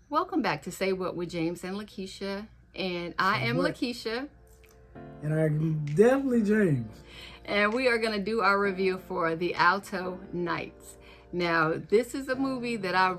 Welcome back to Say What with James and Lakesia. And I am Lakesia. And I'm definitely James. And we are going to do our review for The Alto Knights. Now, this is a movie that I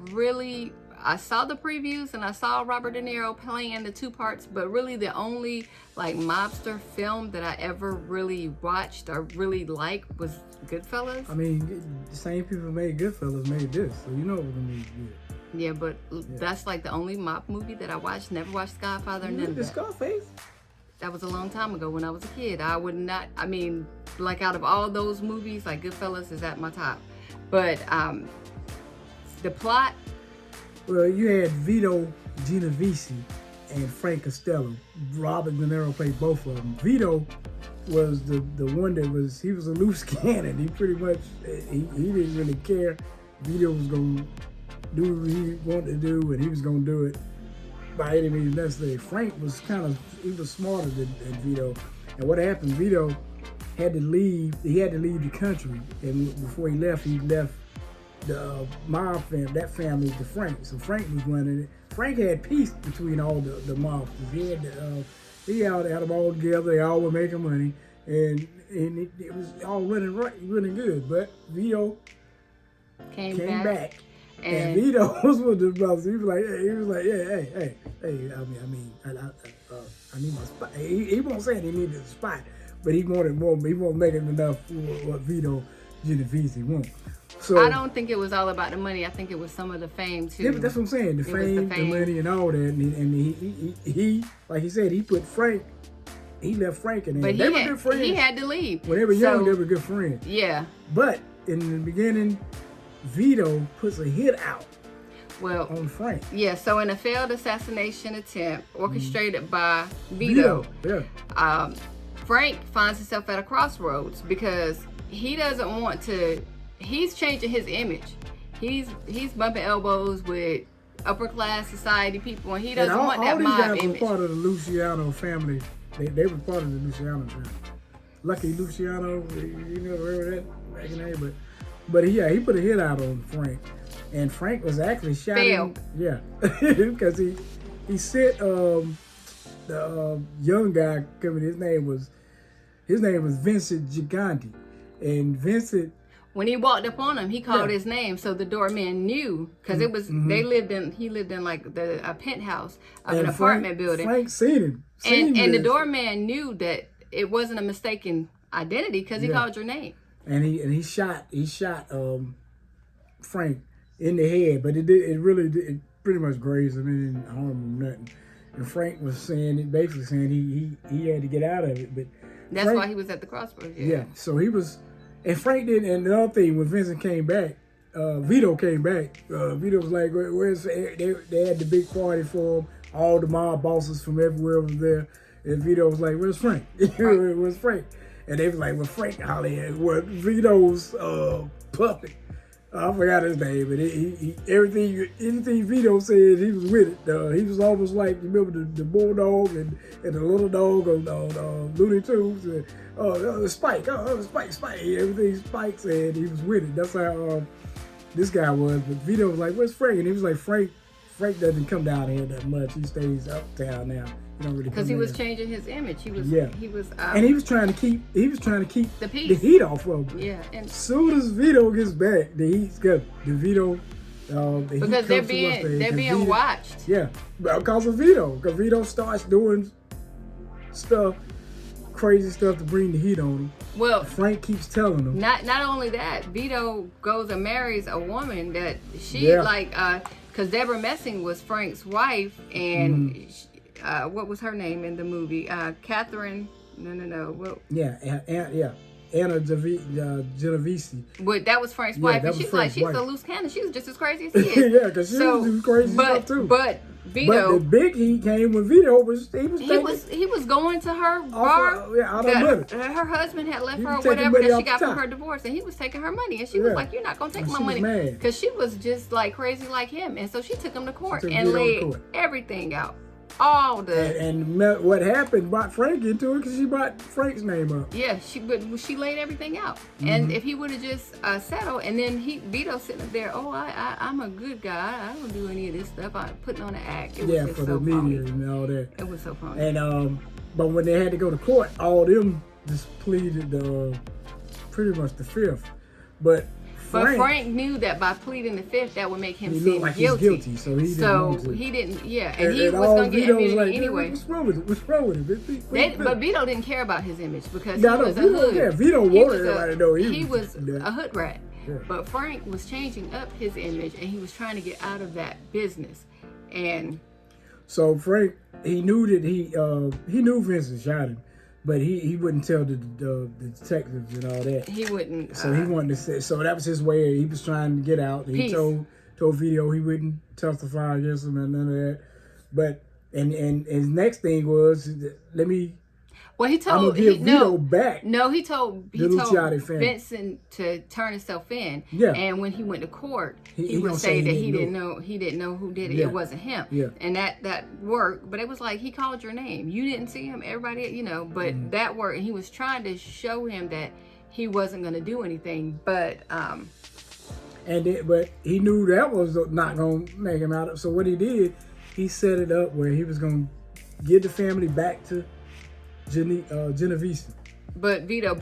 saw the previews and I saw Robert De Niro playing in the two parts, but really the only mobster film that I ever really watched or really liked was Goodfellas. I mean, the same people made Goodfellas made this, so you know it was going to be good. Yeah, but that's the only mob movie that I watched. Never watched Godfather, none of that. Scarface? That was a long time ago when I was a kid. I would not, out of all those movies, Goodfellas is at my top. But the plot. Well, you had Vito, Genovese, and Frank Costello. Robert De Niro played both of them. Vito was the one that he was a loose cannon. He pretty much, he didn't really care. Vito was going to do what he wanted to do, and he was going to do it by any means necessary. Frank was he was smarter than Vito. And what happened, Vito had to leave. He had to leave the country, and before he left the mob family, that family, to Frank. So Frank was running it. Frank had peace between all the mobsters. He had had them all together. They all were making money, and it was all running good. But Vito came back. And Vito was with the brothers. He was like, hey. I need my spot. He won't say he needed a spot, but he wanted more. He won't make it enough for what Vito Genovese wanted. So I don't think it was all about the money. I think it was some of the fame too. Yeah, but that's what I'm saying. The fame, the money, and all that. And he, like he said, he put Frank. He left Frank in there. They were good friends. He had to leave. When they were young, they were good friends. Yeah. But in the beginning, Vito puts a hit out on Frank. Yeah, so in a failed assassination attempt orchestrated by Vito, Frank finds himself at a crossroads because he doesn't want to, he's changing his image. He's bumping elbows with upper class society people, and he doesn't want that mob image. All these guys were part of the Luciano family. They were part of the Luciano family. Lucky Luciano, you never heard of that back in the day, but he put a hit out on Frank, and Frank was actually shot. Failed. Because he sent the young guy coming. His name was Vincent Gigante, and Vincent. When he walked up on him, he called his name, so the doorman knew because it was he lived in a penthouse of an apartment building. Frank seen him, and the doorman knew that it wasn't a mistaken identity because he called your name. And he shot Frank in the head, but it pretty much grazed him. It didn't harm him nothing. And Frank was basically saying he had to get out of it. But that's why he was at the crossroads. Yeah. So he was, and Frank didn't. And the other thing, when Vincent came back, Vito came back. Vito was like, "Where's?" They had the big party for him. All the mob bosses from everywhere was there, and Vito was like, "Where's Frank? Where's Frank?" And they was like, well, Frank Holly was Vito's puppet. I forgot his name, but anything Vito said, he was with it. He was almost like, you remember the bulldog and the little dog on Looney Tunes? And, Spike, Spike. Everything Spike said, he was with it. That's how this guy was. But Vito was like, where's Frank? And he was like, Frank doesn't come down here that much. He stays uptown now. Because he was changing his image. He was, and he was trying to keep the heat off of him. Yeah, and as soon as Vito gets back, the heat's good. The Vito, because they're being watched. Yeah, because of Vito. Because Vito starts doing crazy stuff to bring the heat on him. Well, Frank keeps telling him. Not only that, Vito goes and marries a woman that she because Deborah Messing was Frank's wife, and. What was her name in the movie? Catherine. No. Well, Anna Genovese. But that was Frank's wife, and she's Frank's wife. A loose cannon. She was just as crazy as he is. Yeah, because she was doing crazy stuff too. But Vito, the big heat came when Vito was going to her bar. Out of money. Her husband had left her or whatever that she got from her divorce, and he was taking her money, and she was like, "You're not gonna take my money," because she was just like crazy like him, and so she took him to court and laid everything out. all the. And what happened brought Frank into it because she brought Frank's name up. Yeah, she laid everything out. And if he would have just settled, and then Vito sitting there, oh, I'm a good guy. I don't do any of this stuff. I'm putting on an act. It was just for so the media phony. and all that. It was so funny. And but when they had to go to court, all them just pleaded pretty much the fifth. But Frank knew that by pleading the fifth, that would make him seem like guilty. He's guilty. So he didn't. Yeah, and he was all going to get Vito was immunity like, anyway. What's wrong with it? What's wrong with it? But Vito didn't care about his image because he was a Vito, hood. yeah, Vito wanted everybody to know he was a hood rat. Yeah. But Frank was changing up his image, and he was trying to get out of that business. And so Frank, he knew that he knew Vincent shot him, but he wouldn't tell the detectives and all that. He wouldn't. So he wanted to say. So that was his way. He was trying to get out. He told Vito he wouldn't testify against him and none of that. But and his next thing was, Well, he told I'm gonna give Vito back. No, he told Vincent to turn himself in. Yeah. And when he went to court, he would say that he didn't know who did it. Yeah. It wasn't him. Yeah. And that worked. But it was like he called your name. You didn't see him. Everybody, But that worked. And he was trying to show him that he wasn't going to do anything. But but he knew that was not going to make him out. So what he did, he set it up where he was going to get the family back to Genovese. But Vito,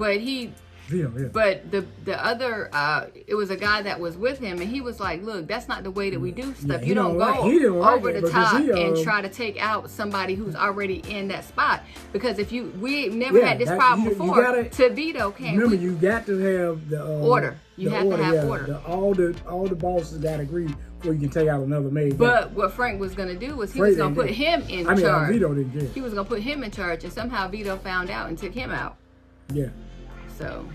yeah. But the other, it was a guy that was with him, and he was like, "Look, that's not the way that we do stuff. Yeah, you don't go over the top and try to take out somebody who's already in that spot. Because we never had this problem before. To Vito came. Remember, you got to have the order. You have to have order. All the bosses got to agree before you can take out another maid. But what Frank was going to do was he was going to put him in charge. Vito didn't care. He was going to put him in charge, and somehow Vito found out and took him out. Yeah. So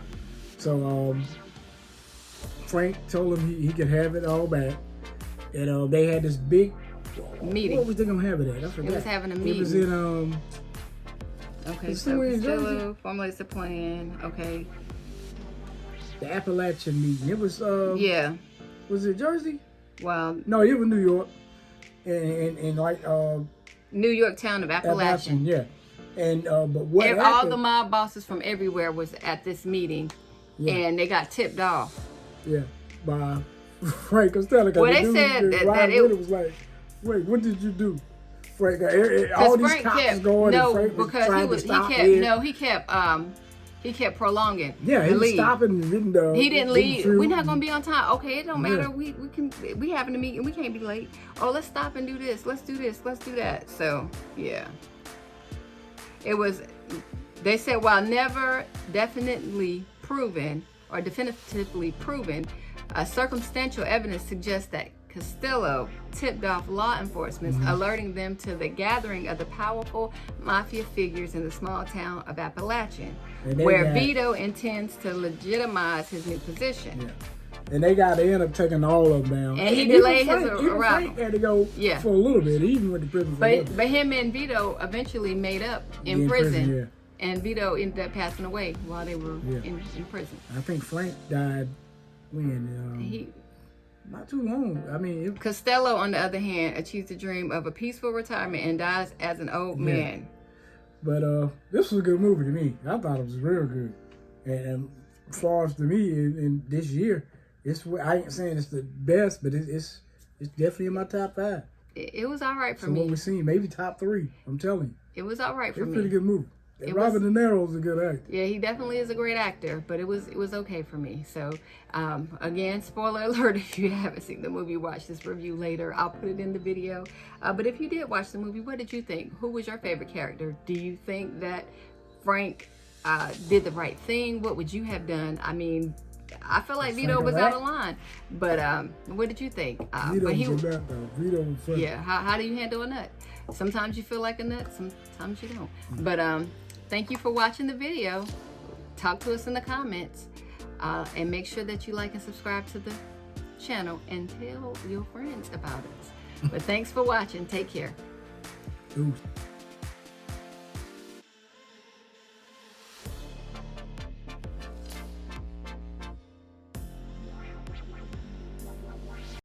Frank told him he could have it all back. And they had this big meeting. What was they gonna have it at? I forgot. It was having a meeting. It was in Okay, so Costello formulates a plan. Okay. The Apalachin meeting. It was yeah. Was it Jersey? Well, no, it was New York. And like New York town of Apalachin. Yeah. And but what happened, all the mob bosses from everywhere was at this meeting, and they got tipped off. Yeah, by Frank Costello. Well, they said that it was like, wait, what did you do, Frank? All these Frank cops kept, going, no, and Frank was trying to stop he kept prolonging. Yeah, he was stopping. He didn't leave. We're not gonna be on time. Okay, it don't matter. Yeah. We having a meeting. We can't be late. Oh, let's stop and do this. Let's do this. Let's do that. So yeah. It was, they said, while never definitively proven, circumstantial evidence suggests that Costello tipped off law enforcement, alerting them to the gathering of the powerful Mafia figures in the small town of Apalachin, where Vito intends to legitimize his new position. Yeah. And they got to end up taking all of them down. And he delayed his arrival. Frank had to go for a little bit. He even went to prison for a little bit. But him and Vito eventually made up in prison. Yeah. And Vito ended up passing away while they were in prison. I think Frank died when? Not too long. I mean, Costello, on the other hand, achieves the dream of a peaceful retirement and dies as an old man. But this was a good movie to me. I thought it was real good. And as far as to me, in this year, I ain't saying it's the best, but it's definitely in my top 5. It was all right for me. So what we've seen, maybe top 3. I'm telling you. It was all right for me. It's a pretty good movie. Robert De Niro's a good actor. Yeah, he definitely is a great actor, but it was okay for me. So, again, spoiler alert, if you haven't seen the movie, watch this review later. I'll put it in the video. But if you did watch the movie, what did you think? Who was your favorite character? Do you think that Frank did the right thing? What would you have done? I mean, I feel like Vito was out of line, but what did you think? Vito was funny. Yeah, how do you handle a nut? Sometimes you feel like a nut, sometimes you don't. But thank you for watching the video. Talk to us in the comments, and make sure that you like and subscribe to the channel and tell your friends about us. But thanks for watching. Take care. Ooh.